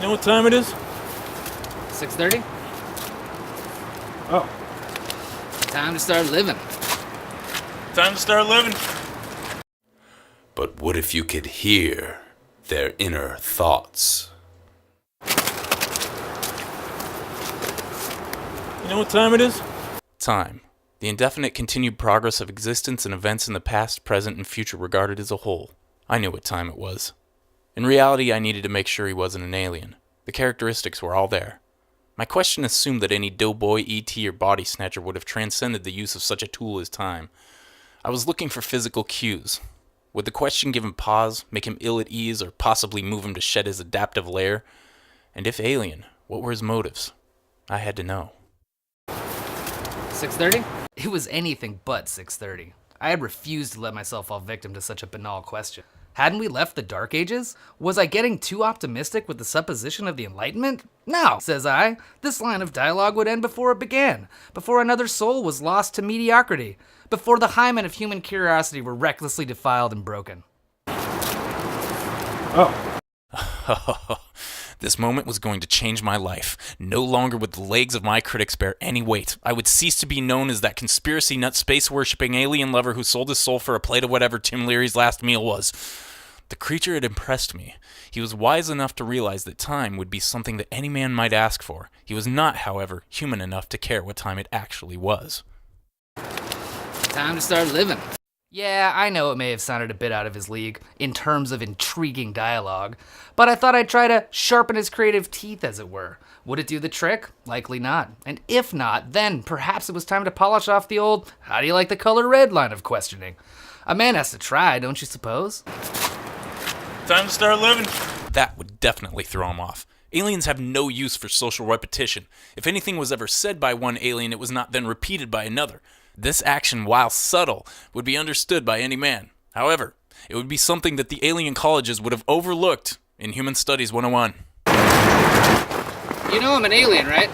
You know what time it is? 6:30? Oh. Time to start living. Time to start living. But what if you could hear their inner thoughts? You know what time it is? Time. The indefinite continued progress of existence and events in the past, present, and future regarded as a whole. I knew what time it was. In reality, I needed to make sure he wasn't an alien. The characteristics were all there. My question assumed that any doughboy, E.T., or body snatcher would have transcended the use of such a tool as time. I was looking for physical cues. Would the question give him pause, make him ill at ease, or possibly move him to shed his adaptive lair? And if alien, what were his motives? I had to know. 6:30? It was anything but 6:30. I had refused to let myself fall victim to such a banal question. Hadn't we left the Dark Ages? Was I getting too optimistic with the supposition of the Enlightenment? No, says I. This line of dialogue would end before it began, before another soul was lost to mediocrity, before the hymen of human curiosity were recklessly defiled and broken. Oh. This moment was going to change my life. No longer would the legs of my critics bear any weight. I would cease to be known as that conspiracy nut space-worshipping alien lover who sold his soul for a plate of whatever Tim Leary's last meal was. The creature had impressed me. He was wise enough to realize that time would be something that any man might ask for. He was not, however, human enough to care what time it actually was. Time to start living. Yeah, I know it may have sounded a bit out of his league in terms of intriguing dialogue, but I thought I'd try to sharpen his creative teeth, as it were. Would it do the trick? Likely not. And if not, then perhaps it was time to polish off the old, how do you like the color red line of questioning. A man has to try, don't you suppose? Time to start living. That would definitely throw him off. Aliens have no use for social repetition. If anything was ever said by one alien, it was not then repeated by another. This action, while subtle, would be understood by any man. However, it would be something that the alien colleges would have overlooked in Human Studies 101. You know I'm an alien, right?